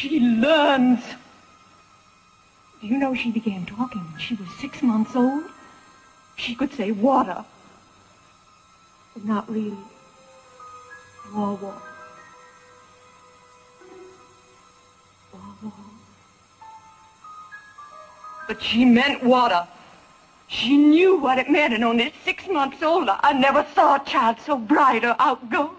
She learns. Do you know she began talking when she was 6 months old? She could say water, but not really. Wah, wah. Wah, wah. But she meant water. She knew what it meant, and only 6 months older, I never saw a child so bright or outgoing.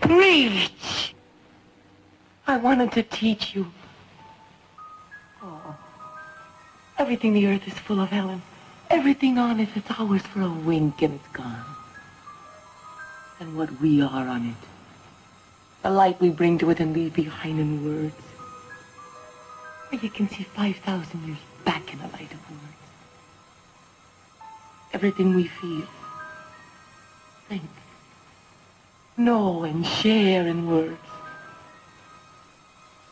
Reach. I wanted to teach you. Oh, everything the earth is full of, Helen. Everything on it, it's ours for a wink and it's gone. And what we are on it. The light we bring to it and leave behind in words. Or you can see 5,000 years back in the light of words. Everything we feel, think, know and share in words.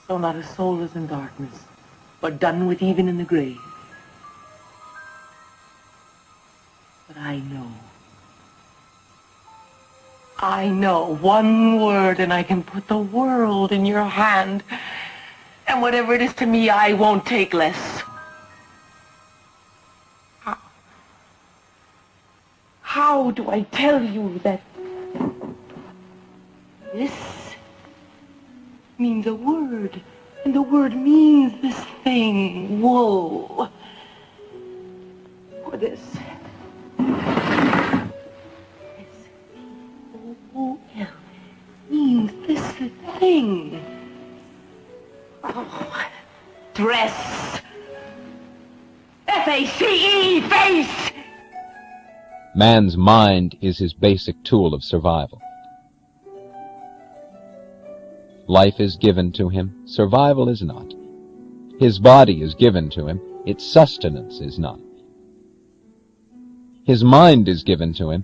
So not a soul is in darkness, or done with even in the grave. But I know one word, and I can put the world in your hand. And whatever it is to me, I won't take less. How do I tell you that this means a word, and the word means this thing, wool, or this. S-P-O-O-L means this thing. Oh, dress. F-A-C-E, face. Man's mind is his basic tool of survival. Life is given to him, survival is not. His body is given to him, its sustenance is not. His mind is given to him,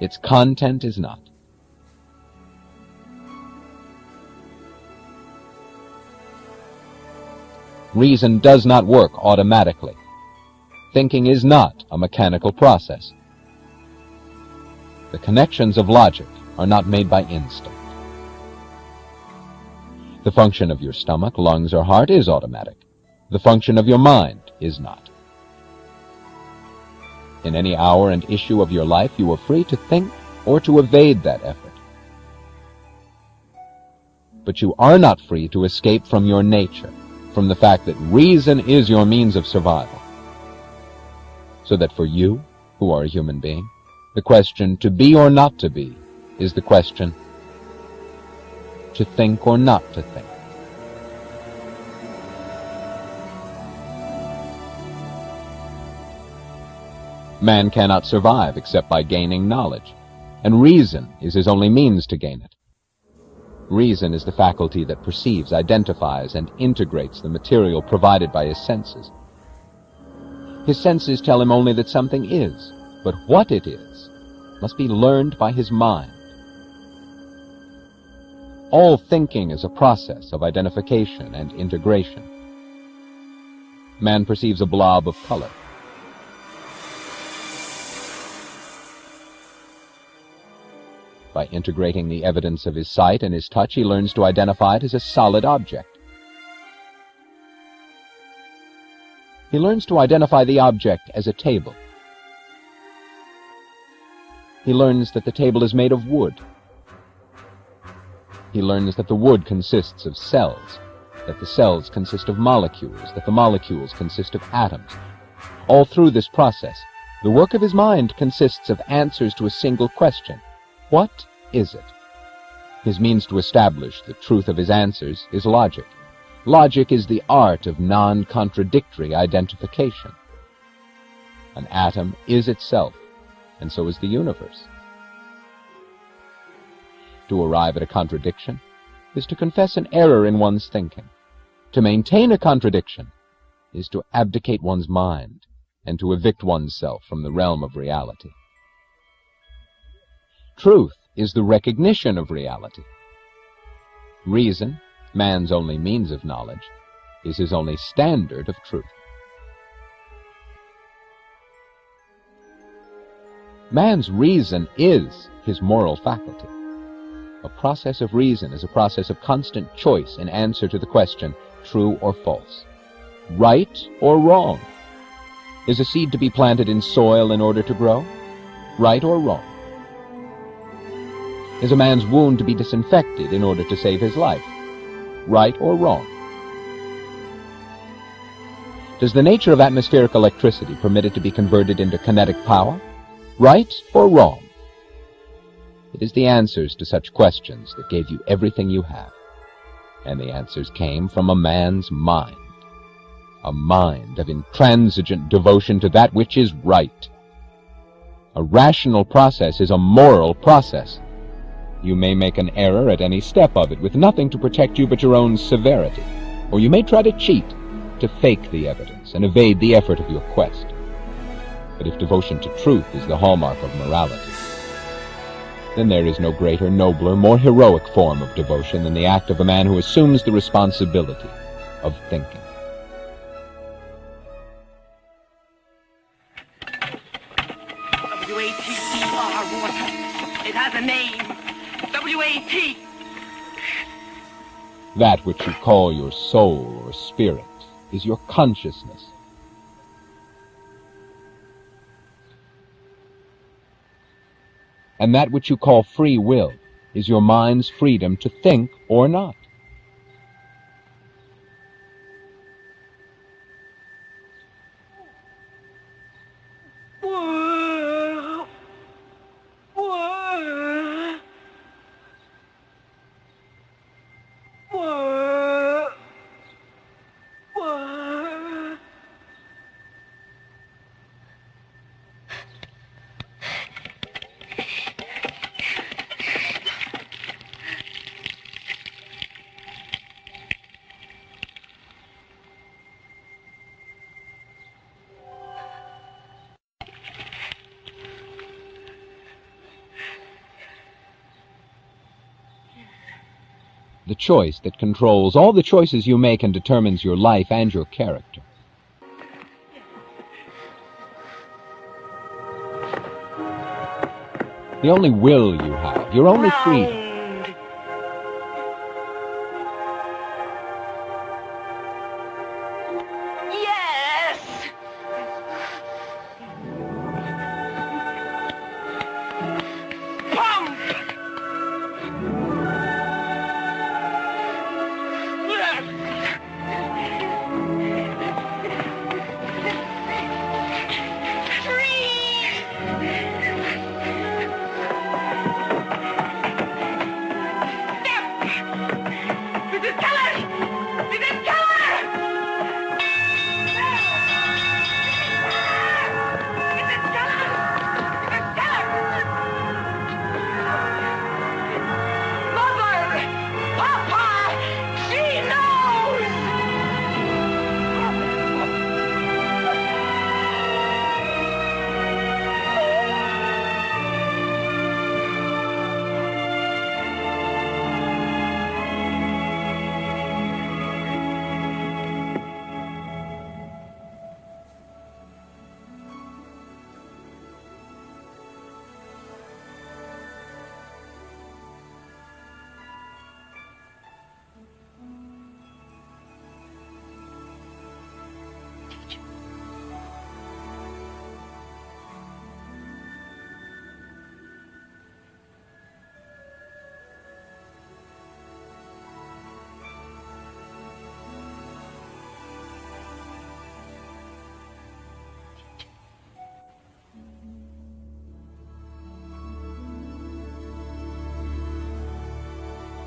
its content is not. Reason does not work automatically. Thinking is not a mechanical process. The connections of logic are not made by instinct. The function of your stomach, lungs, or heart is automatic. The function of your mind is not. In any hour and issue of your life, you are free to think or to evade that effort. But you are not free to escape from your nature, from the fact that reason is your means of survival. So that for you, who are a human being, the question to be or not to be is the question to think or not to think. Man cannot survive except by gaining knowledge, and reason is his only means to gain it. Reason is the faculty that perceives, identifies, and integrates the material provided by his senses. His senses tell him only that something is, but what it is must be learned by his mind. All thinking is a process of identification and integration. Man perceives a blob of color. By integrating the evidence of his sight and his touch, he learns to identify it as a solid object. He learns to identify the object as a table. He learns that the table is made of wood. He learns that the wood consists of cells, that the cells consist of molecules, that the molecules consist of atoms. All through this process, the work of his mind consists of answers to a single question. What is it? His means to establish the truth of his answers is logic. Logic is the art of non-contradictory identification. An atom is itself, and so is the universe. To arrive at a contradiction is to confess an error in one's thinking. To maintain a contradiction is to abdicate one's mind and to evict oneself from the realm of reality. Truth is the recognition of reality. Reason, man's only means of knowledge, is his only standard of truth. Man's reason is his moral faculty. A process of reason is a process of constant choice in answer to the question, true or false, right or wrong. Is a seed to be planted in soil in order to grow? Right or wrong? Is a man's wound to be disinfected in order to save his life? Right or wrong? Does the nature of atmospheric electricity permit it to be converted into kinetic power? Right or wrong? It is the answers to such questions that gave you everything you have. And the answers came from a man's mind. A mind of intransigent devotion to that which is right. A rational process is a moral process. You may make an error at any step of it with nothing to protect you but your own severity. Or you may try to cheat, to fake the evidence and evade the effort of your quest. But if devotion to truth is the hallmark of morality, then there is no greater, nobler, more heroic form of devotion than the act of a man who assumes the responsibility of thinking. W-A-T-E-R, water. It has a name. W-A-T. That which you call your soul or spirit is your consciousness. And that which you call free will is your mind's freedom to think or not. The choice that controls all the choices you make and determines your life and your character. The only will you have, your only freedom,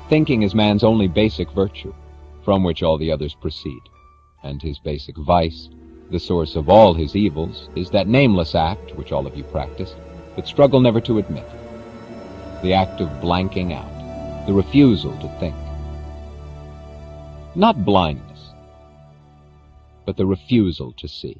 Thinking is man's only basic virtue, from which all the others proceed. And his basic vice, the source of all his evils, is that nameless act, which all of you practice, but struggle never to admit. The act of blanking out, the refusal to think. Not blindness, but the refusal to see.